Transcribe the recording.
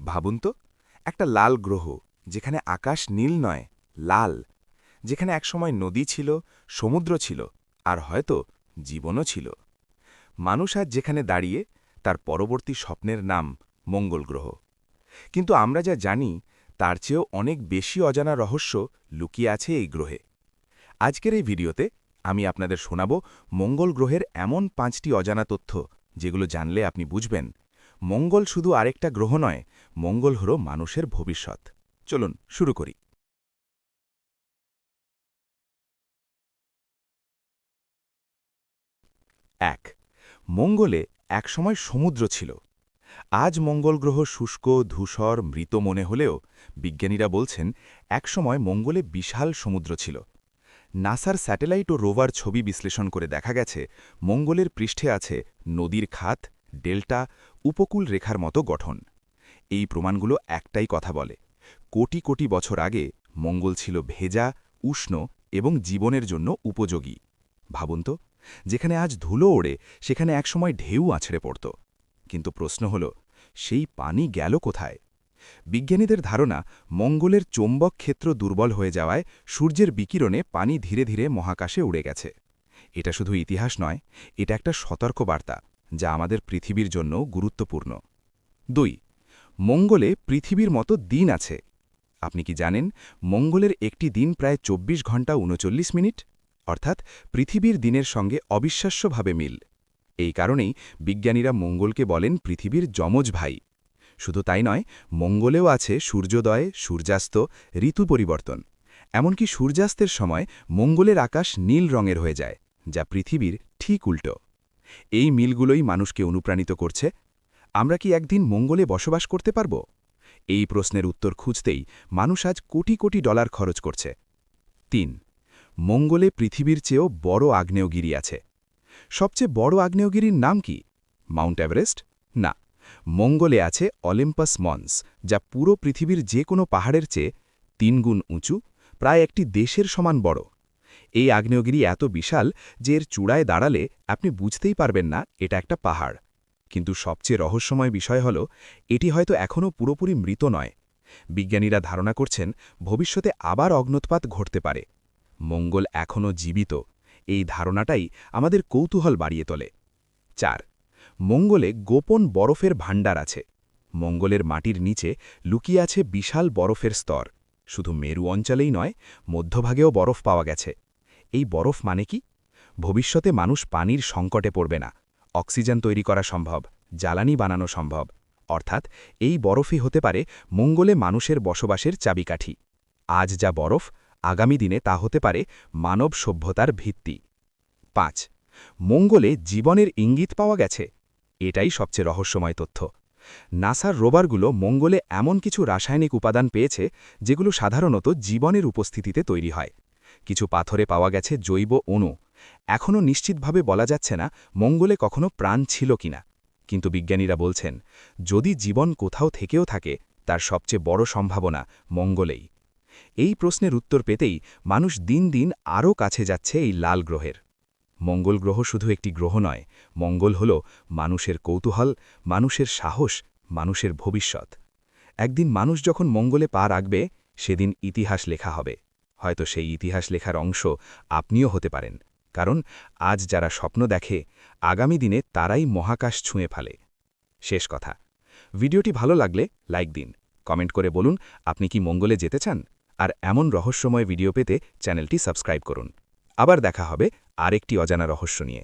ভাবুন তো, একটা লাল গ্রহ, যেখানে আকাশ নীল নয়, লাল, যেখানে একসময় নদী ছিল, সমুদ্র ছিল, আর হয়তো জীবনও ছিল। মানুষ আজ যেখানে দাঁড়িয়ে, তার পরবর্তী স্বপ্নের নাম মঙ্গল গ্রহ। কিন্তু আমরা যা জানি, তার চেয়েও অনেক বেশি অজানা রহস্য লুকিয়ে আছে এই গ্রহে। আজকের এই ভিডিওতে আমি আপনাদের শোনাব মঙ্গল গ্রহের এমন 5টি অজানা তথ্য, যেগুলো জানলে আপনি বুঝবেন মঙ্গল শুধু আরেকটা গ্রহ নয়, মঙ্গল হল মানুষের ভবিষ্যৎ। চলুন শুরু করি। 1. মঙ্গলে একসময় সমুদ্র ছিল। আজ মঙ্গল গ্রহ শুষ্ক, ধূসর, মৃত মনে হলেও বিজ্ঞানীরা বলছেন একসময় মঙ্গলে বিশাল সমুদ্র ছিল। নাসার স্যাটেলাইট ও রোভার ছবি বিশ্লেষণ করে দেখা গেছে মঙ্গলের পৃষ্ঠে আছে নদীর খাত, ডেল্টা, উপকূল রেখার মতো গঠন। এই প্রমাণগুলো একটাই কথা বলে, কোটি কোটি বছর আগে মঙ্গল ছিল ভেজা, উষ্ণ এবং জীবনের জন্য উপযোগী। ভাবুন তো, যেখানে আজ ধুলো ওড়ে, সেখানে একসময় ঢেউ আছড়ে পড়ত। কিন্তু প্রশ্ন হল, সেই পানি গেল কোথায়? বিজ্ঞানীদের ধারণা, মঙ্গলের চৌম্বক ক্ষেত্র দুর্বল হয়ে যাওয়ায় সূর্যের বিকিরণে পানি ধীরে ধীরে মহাকাশে উড়ে গেছে। এটা শুধু ইতিহাস নয়, এটা একটা সতর্কবার্তা, যা আমাদের পৃথিবীর জন্য গুরুত্বপূর্ণ। 2. মঙ্গলে পৃথিবীর মতো দিন আছে। আপনি কি জানেন, মঙ্গলের একটি দিন প্রায় 24 ঘন্টা 39 মিনিট, অর্থাৎ পৃথিবীর দিনের সঙ্গে অবিশ্বাস্যভাবে মিল। এই কারণেই বিজ্ঞানীরা মঙ্গলকে বলেন পৃথিবীর যমজ ভাই। শুধু তাই নয়, মঙ্গলেও আছে সূর্যোদয়, সূর্যাস্ত, ঋতু পরিবর্তন। এমনকি সূর্যাস্তের সময় মঙ্গলের আকাশ নীল রঙের হয়ে যায়, যা পৃথিবীর ঠিক উল্টো। এই মিলগুলোই মানুষকে অনুপ্রাণিত করছে। আমরা কি একদিন মঙ্গলে বসবাস করতে পারব? এই প্রশ্নের উত্তর খুঁজতেই মানুষ আজ কোটি কোটি ডলার খরচ করছে। 3. মঙ্গলে পৃথিবীর চেয়েও বড় আগ্নেয়গিরি আছে। সবচেয়ে বড় আগ্নেয়গিরির নাম কি? Mount Everest? না, মঙ্গলে আছে অলিম্পাস মন্স, যা পুরো পৃথিবীর যে কোনো পাহাড়ের চেয়ে 3 গুণ উঁচু, প্রায় একটি দেশের সমান বড়। এই আগ্নেয়গিরি এত বিশাল যে এর চূড়ায় দাঁড়ালে আপনি বুঝতেই পারবেন না এটা একটা পাহাড়। কিন্তু সবচেয়ে রহস্যময় বিষয় হল, এটি হয়তো এখনও পুরোপুরি মৃত নয়। বিজ্ঞানীরা ধারণা করছেন ভবিষ্যতে আবার অগ্ন্যুৎপাত ঘটতে পারে। মঙ্গল এখনও জীবিত, এই ধারণাটাই আমাদের কৌতূহল বাড়িয়ে তোলে। 4. মঙ্গলে গোপন বরফের ভাণ্ডার আছে। মঙ্গলের মাটির নিচে লুকিয়ে আছে বিশাল বরফের স্তর। শুধু মেরু অঞ্চলেই নয়, মধ্যভাগেও বরফ পাওয়া গেছে। এই বরফ মানে কি? ভবিষ্যতে মানুষ পানির সংকটে পড়বে না, অক্সিজেন তৈরি করা সম্ভব, জ্বালানি বানানো সম্ভব। অর্থাৎ এই বরফই হতে পারে মঙ্গলে মানুষের বসবাসের চাবিকাঠি। আজ যা বরফ, আগামী দিনে তা হতে পারে মানব সভ্যতার ভিত্তি। 5. মঙ্গলে জীবনের ইঙ্গিত পাওয়া গেছে। এটাই সবচেয়ে রহস্যময় তথ্য। নাসার রোভারগুলো মঙ্গলে এমন কিছু রাসায়নিক উপাদান পেয়েছে, যেগুলো সাধারণত জীবনের উপস্থিতিতে তৈরি হয়। কিছু পাথরে পাওয়া গেছে জৈব অণু। এখনও নিশ্চিতভাবে বলা যাচ্ছে না মঙ্গলে কখনো প্রাণ ছিল কিনা, কিন্তু বিজ্ঞানীরা বলছেন যদি জীবন কোথাও থেকেও থাকে, তার সবচেয়ে বড় সম্ভাবনা মঙ্গলেই। এই প্রশ্নের উত্তর পেতেই মানুষ দিন দিন আরও কাছে যাচ্ছে এই লাল গ্রহের। মঙ্গল গ্রহ শুধু একটি গ্রহ নয়, মঙ্গল হল মানুষের কৌতূহল, মানুষের সাহস, মানুষের ভবিষ্যৎ। একদিন মানুষ যখন মঙ্গলে পা রাখবে, সেদিন ইতিহাস লেখা হবে। হয়তো সেই ইতিহাস লেখার অংশ আপনিও হতে পারেন, কারণ আজ যারা স্বপ্ন দেখে, আগামী দিনে তারাই মহাকাশ ছুঁয়ে ফেলে। শেষ কথা, ভিডিওটি ভালো লাগলে লাইক দিন, কমেন্ট করে বলুন আপনি কি মঙ্গলে যেতে চান, আর এমন রহস্যময় ভিডিও পেতে চ্যানেলটি সাবস্ক্রাইব করুন। আবার দেখা হবে আরেকটি অজানা রহস্য নিয়ে।